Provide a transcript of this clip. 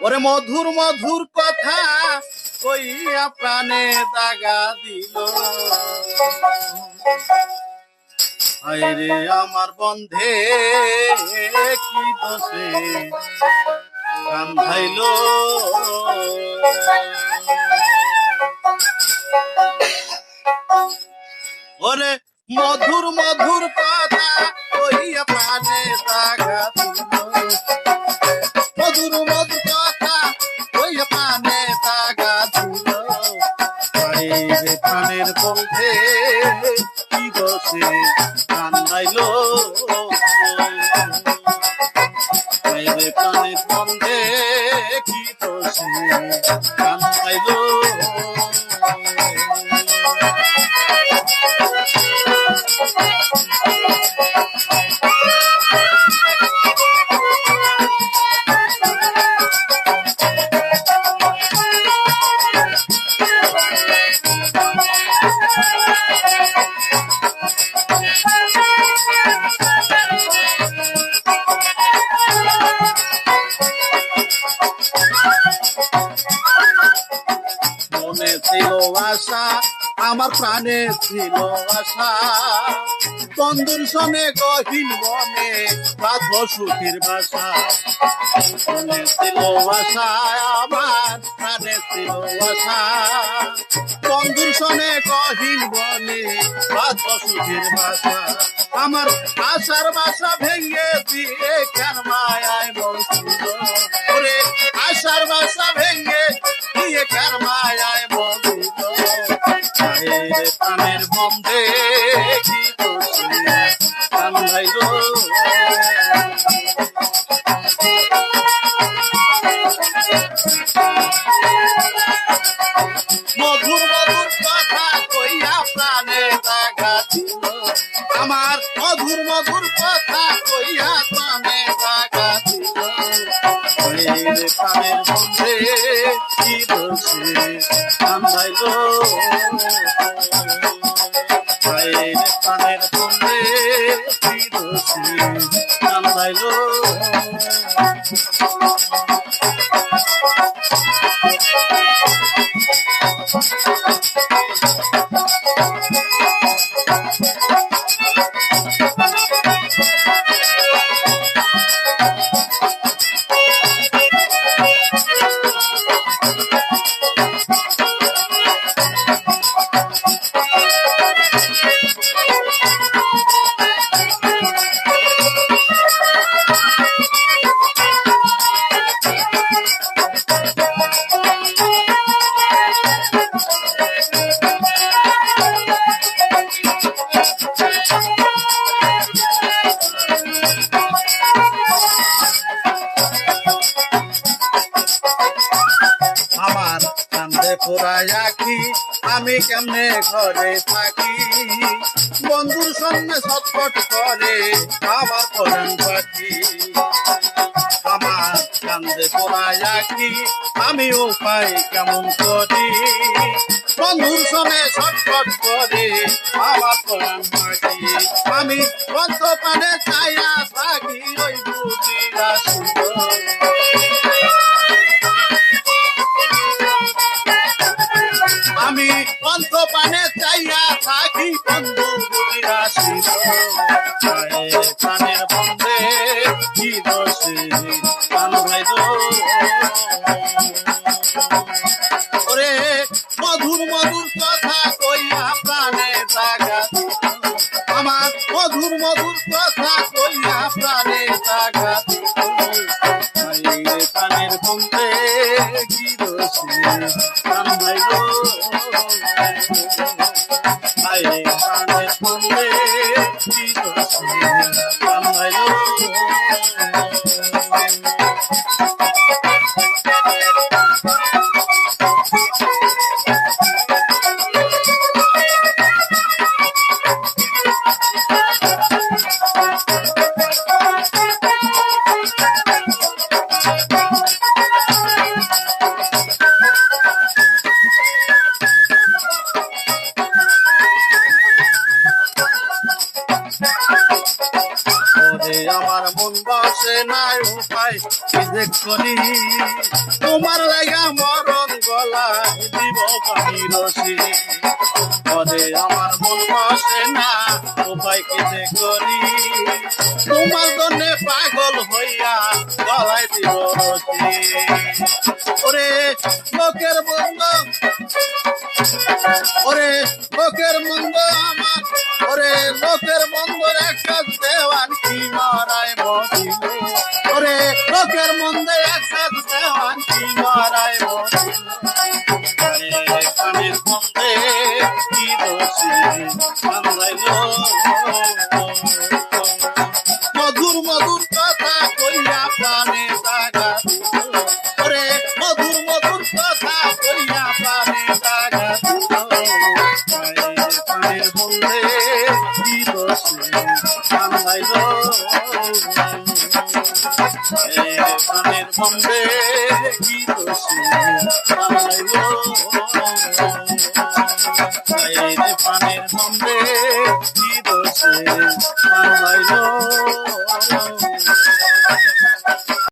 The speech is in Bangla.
ওরে মধুর মধুর কথা কইয়া প্রাণে দাগা দিল। আইরে আমার বন্ধে কি দোষে কান্দাইল। ওরে মধুর মধুর কথা কইয়া প্রাণে দাগা দিল। মধুর মধুর কথা কইয়া প্রাণে দাগা দিল। আইরে প্রাণের বন্ধে কি দোষে কান্দাইল। আইরে প্রাণের বন্ধে কি দোষে কান্দাইল। মনে ছিল আশা, আমার প্রাণে ছিল আশা, বন্ধুর সনে গহীন বনে বাঁধব সুখের বাসা। মনে ছিল আশা, আমার প্রাণে ছিল আশা, বন্ধুর সনে গহীন বনে বাঁধব সুখের বাসা। আমার আশার বাসা ভেঙে দিয়ে কেন মায়ায় বলছিল। ওরে আশার বাসা ভেঙে দিয়ে কেন মায়ায় বলছিল। প্রাণের বন্ধে কি দোষে কান্দাইল। মধুর মধুর কথা কইয়া প্রাণে দাগা দিল। আমার মধুর মধুর কথা কইয়া প্রাণে দাগা দিল। প্রাণের বন্ধে কি দোষে কান্দাইল। প্রাণের বন্ধে কি দোষে কান্দাইল। আমার কান্দে পোড়ায় আঁখি, আমি কেমনে ঘরে থাকি, বন্ধুর সঙ্গে ছটফট করে আমার পরাণ পাখি। আমার কান্দে পোড়ায় আঁখি, আমি উপায় কেমন করি, বন্ধুর সঙ্গে ছটফট করে আমার পরাণ পাখি। আমি বন্ধ পানে চাইয়া থাকি ওই বুঝিয়া সুন্দর। আমি অন্ত পানে চাইয়া থাকি বন্ধু বুঝিয়া ছিল। প্রাণের বন্ধে কি দোষে কান্দাইল। ওরে মধুর মধুর কথা কইয়া প্রাণে দাগা দিল। আমার মধুর মধুর কথা কইয়া প্রাণে দাগা দিল। প্রাণের বন্ধে কি দোষে কান্দাইল। প্রাণের বন্ধে কি দোষে কান্দাইল। করি তোমার লাগা মরণ গলা দিব পানি রসি পরে আমার মন বসে না উপায় কেটে করি তোমার জন্য পাগল হইয়া গলায় দিব রসি ওরে লোকের বন্ধু ওরে লোকের মন্দ আমার ওরে লোকের বন্ধুর একটা দেওয়ান কি মারায় বসিল ওরে লোকের মন্দে একটা দেওয়ান কি মারায় বসিল কানের মন্দে কি দোষী মারাইল মধুর মধুর কথা কইয়া প্রাণে জাগা দিল ওরে মধুর মধুর কথা কইয়া প্রাণে জাগা দিল কানের মন্দে কি দোষী মারাইল কানের মন্দে কি দোষী মারাইল পানের মন্দে কি দোষে মারাইল